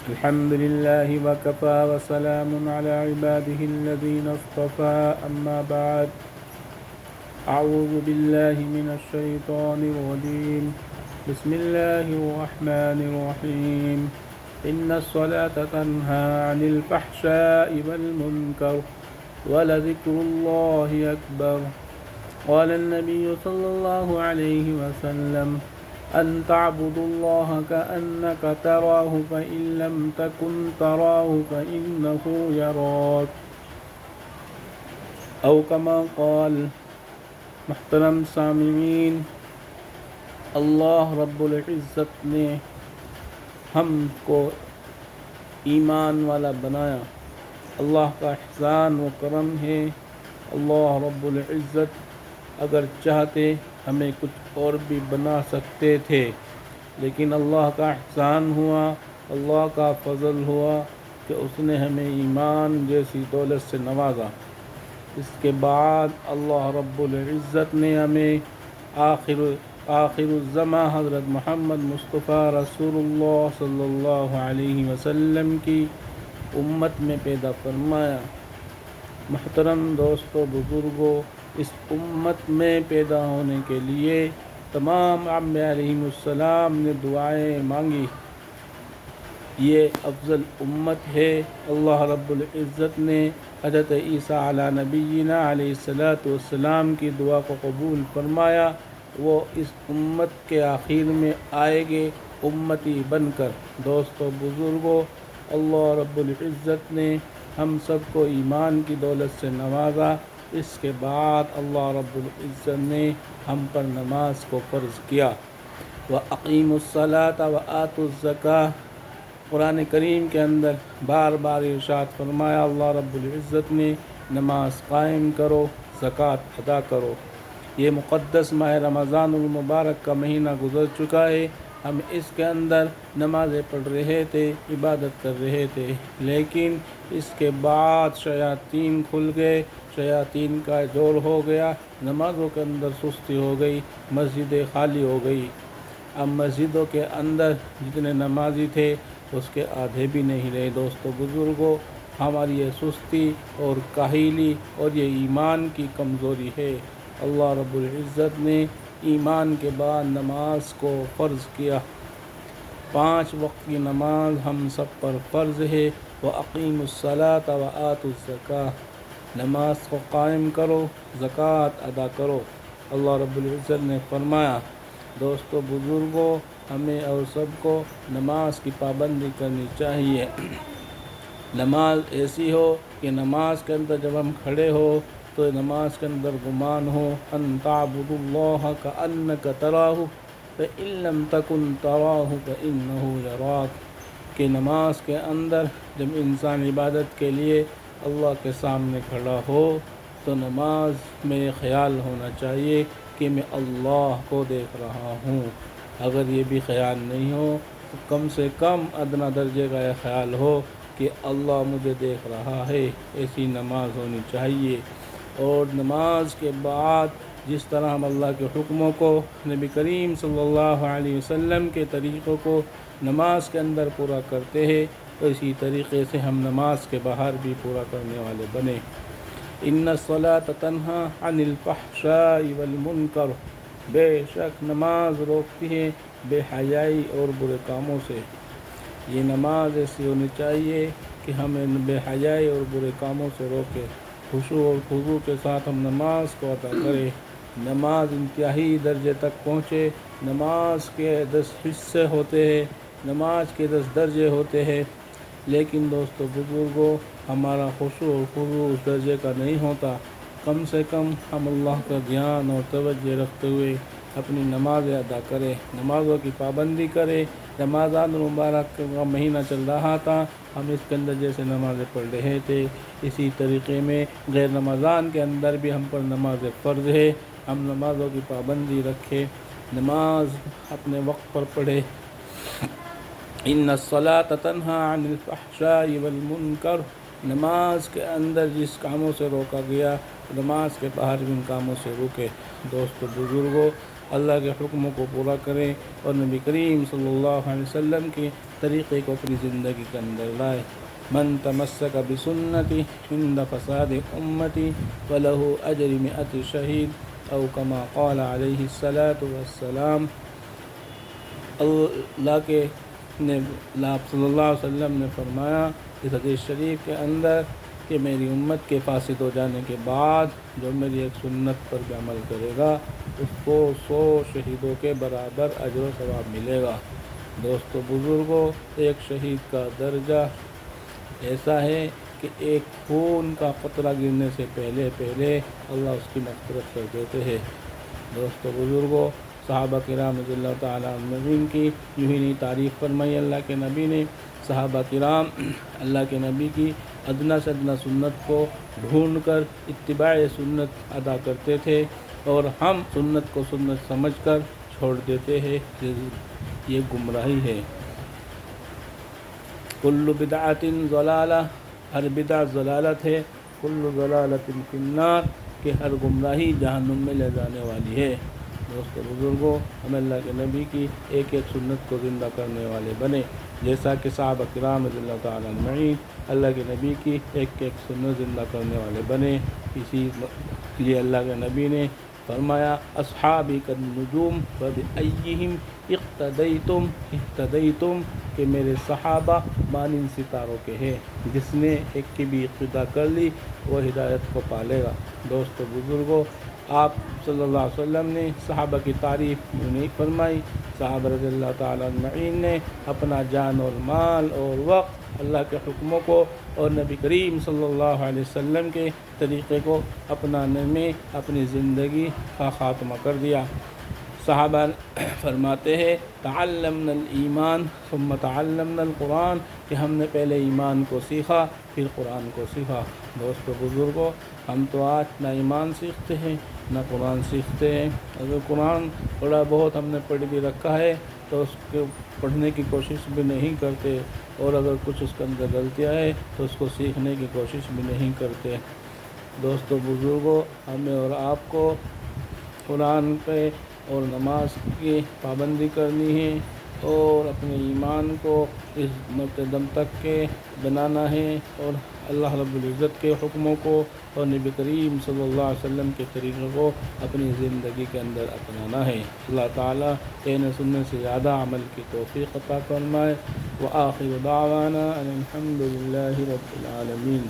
الحمد لله وكفى وسلام على عباده الذين اصطفى أما بعد أعوذ بالله من الشيطان الرجيم بسم الله الرحمن الرحيم إن الصلاة تنهى عن الفحشاء والمنكر ولذكر الله أكبر قال النبي صلى الله عليه وسلم أن تعبدوا الله كأنك تراه فإن لم تكن تراه فإنه يراك أو كما قال. محترم سامعین، اللہ رب العزت نے ہم کو ایمان والا بنایا. اللہ کا احسان و کرم ہے. اللہ رب العزت اگر چاہتے ہمیں کچھ اور بھی بنا سکتے تھے، لیکن اللہ کا احسان ہوا، اللہ کا فضل ہوا کہ اس نے ہمیں ایمان جیسی دولت سے نوازا. اس کے بعد اللہ رب العزت نے ہمیں آخر الزماں حضرت محمد مصطفیٰ رسول اللہ صلی اللہ علیہ وسلم کی امت میں پیدا فرمایا. محترم دوستو، بزرگوں، اس امت میں پیدا ہونے کے لیے تمام انبیاء علیہم السلام نے دعائیں مانگی. یہ افضل امت ہے. اللہ رب العزت نے حضرت عیسیٰ علی نبینا علیہ السلام کی دعا کو قبول فرمایا. وہ اس امت کے آخر میں آئے گے امتی بن کر. دوستو، بزرگوں، اللہ رب العزت نے ہم سب کو ایمان کی دولت سے نوازا. اس کے بعد اللہ رب العزت نے ہم پر نماز کو فرض کیا. وَأَقِيمُوا الصَّلَاةَ وَآتُوا الزَّكَاةَ. قرآن کریم کے اندر بار بار ارشاد فرمایا اللہ رب العزت نے، نماز قائم کرو، زکوٰۃ ادا کرو. یہ مقدس ماہ رمضان المبارک کا مہینہ گزر چکا ہے. ہم اس کے اندر نمازیں پڑھ رہے تھے، عبادت کر رہے تھے، لیکن اس کے بعد شیاطین کھل گئے، شیاطین کا دور ہو گیا، نمازوں کے اندر سستی ہو گئی، مسجدیں خالی ہو گئی. اب مسجدوں کے اندر جتنے نمازی تھے اس کے آدھے بھی نہیں رہے. دوستو، بزرگوں، ہماری یہ سستی اور کاہلی اور یہ ایمان کی کمزوری ہے. اللہ رب العزت نے ایمان کے بعد نماز کو فرض کیا. 5 وقت کی نماز ہم سب پر فرض ہے. وَأَقِيمُوا الصَّلَاةَ وَآتُوا الزَّكَاةَ. نماز کو قائم کرو، زکوٰۃ ادا کرو. اللہ رب العزت نے فرمایا. دوستو، بزرگوں، ہمیں اور سب کو نماز کی پابندی کرنی چاہیے. نماز ایسی ہو کہ نماز کے اندر جب ہم کھڑے ہو تو نماز کے اندر گمان ہو ان تعبدوا اللہ کأنک تراہ فإن لم تکن تراہ فإنہ یراک. کہ نماز کے اندر جب انسان عبادت کے لیے اللہ کے سامنے کھڑا ہو تو نماز میں یہ خیال ہونا چاہیے کہ میں اللہ کو دیکھ رہا ہوں. اگر یہ بھی خیال نہیں ہو تو کم سے کم ادنا درجے کا یہ خیال ہو کہ اللہ مجھے دیکھ رہا ہے. ایسی نماز ہونی چاہیے. اور نماز کے بعد جس طرح ہم اللہ کے حکموں کو، نبی کریم صلی اللہ علیہ وسلم کے طریقوں کو نماز کے اندر پورا کرتے ہیں، تو اسی طریقے سے ہم نماز کے باہر بھی پورا کرنے والے بنیں. ان الصلاۃ تنہی عن الفحشاء والمنکر. بے شک نماز روکتی ہے بے حیائی اور برے کاموں سے. یہ نماز ایسی ہونی چاہیے کہ ہمیں بے حیائی اور برے کاموں سے روکے. خشوع اور خضوع کے ساتھ ہم نماز کو ادا کریں. نماز انتہائی درجے تک پہنچے. نماز کے 10 حصے ہوتے ہیں، نماز کے 10 درجے ہوتے ہیں، لیکن دوستو، بزرگوں، ہمارا خشوع اور خضوع اس درجے کا نہیں ہوتا. کم سے کم ہم اللہ کا دھیان اور توجہ رکھتے ہوئے اپنی نمازیں ادا کریں، نمازوں کی پابندی کریں. رمضان المبارک کا مہینہ چل رہا تھا، ہم اس کے اندر جیسے نمازیں پڑھ رہے تھے اسی طریقے میں غیر رمضان کے اندر بھی ہم پر نماز فرض ہے. ہم نمازوں کی پابندی رکھیں، نماز اپنے وقت پر پڑھے. ان الصلاۃ تنہی عن الفحشاء والمنکر. نماز کے اندر جس کاموں سے روکا گیا، نماز کے باہر بھی ان کاموں سے روکے. دوستو، بزرگوں، اللہ کے حکموں کو پورا کریں اور نبی کریم صلی اللہ علیہ وسلم کی طریقے کو اپنی زندگی کے اندر لائے۔ من تمسک بسنتی عند فساد امتی فلہ اجر 100 شہید او کما قال علیہ الصلاۃ والسلام۔ اللہ کے آپ صلی اللہ علیہ وسلم نے فرمایا اس حدیث شریف کے اندر کہ میری امت کے فاسد ہو جانے کے بعد جو میری ایک سنت پر بھی عمل کرے گا اس کو 100 شہیدوں کے برابر اجر و ثواب ملے گا۔ دوستو بزرگوں، ایک شہید کا درجہ ایسا ہے کہ ایک خون کا قطرہ گرنے سے پہلے اللہ اس کی مغفرت کر دیتے ہیں۔ دوستو بزرگوں، صحابہ کرام رضی اللہ تعالیٰ عنہم کی یوں ہی نہیں تعریف فرمائی اللہ کے نبی نے۔ صحابہ کرام اللہ کے نبی کی ادنا سے ادنا سنت کو ڈھونڈ کر اتباع سنت ادا کرتے تھے، اور ہم سنت کو سنت سمجھ کر چھوڑ دیتے ہیں، یہ گمراہی ہے۔ کل بدعۃ ضلالہ، ہر بدعت ضلالت ہے، کل ضلالۃ فی النار، کہ ہر گمراہی جہنم میں لے جانے والی ہے۔ دوستو بزرگوں، ہم اللہ کے نبی کی ایک ایک سنت کو زندہ کرنے والے بنے، جیسا کہ صحابہ کرام رضی اللہ تعالیٰ عنہم اللہ کے نبی کی ایک ایک سنت زندہ کرنے والے بنے۔ اسی لیے اللہ کے نبی نے فرمایا اصحابی کالنجوم فبأیہم اقتدیتم اہتدیتم، کہ میرے صحابہ مانند ستاروں کے ہیں، جس نے ایک کی بھی اقتدا کر لی وہ ہدایت کو پالے گا۔ دوستو بزرگوں، آپ صلی اللہ علیہ وسلم نے صحابہ کی تعریف یوں نہیں فرمائی۔ صحابہ رضی اللہ تعالیٰ عنہم نے اپنا جان اور مال اور وقت اللہ کے حکموں کو اور نبی کریم صلی اللہ علیہ وسلم کے طریقے کو اپنانے میں اپنی زندگی کا خاتمہ کر دیا۔ صحابہ فرماتے ہیں تعلمنا الایمان ثم تعلمنا القرآن، کہ ہم نے پہلے ایمان کو سیکھا پھر قرآن کو سیکھا۔ دوستو بزرگوں، ہم تو آج نہ ایمان سیکھتے ہیں نہ قرآن سیکھتے ہیں۔ اگر قرآن تھوڑا بہت ہم نے پڑھ بھی رکھا ہے تو اس کو پڑھنے کی کوشش بھی نہیں کرتے، اور اگر کچھ اس کے اندر غلطیاں ہے تو اس کو سیکھنے کی کوشش بھی نہیں کرتے۔ دوستو بزرگوں، ہمیں اور آپ کو قرآن پہ اور نماز کی پابندی کرنی ہے، اور اپنے ایمان کو اس مرتے دم تک کے بنانا ہے، اور اللہ رب العزت کے حکموں کو اور نبی کریم صلی اللہ علیہ وسلم کے طریقوں کو اپنی زندگی کے اندر اپنانا ہے۔ اللہ تعالیٰ کہنے سننے سے زیادہ عمل کی توفیق عطا فرمائے۔ وآخر دعوانا ان الحمد للہ رب العالمین۔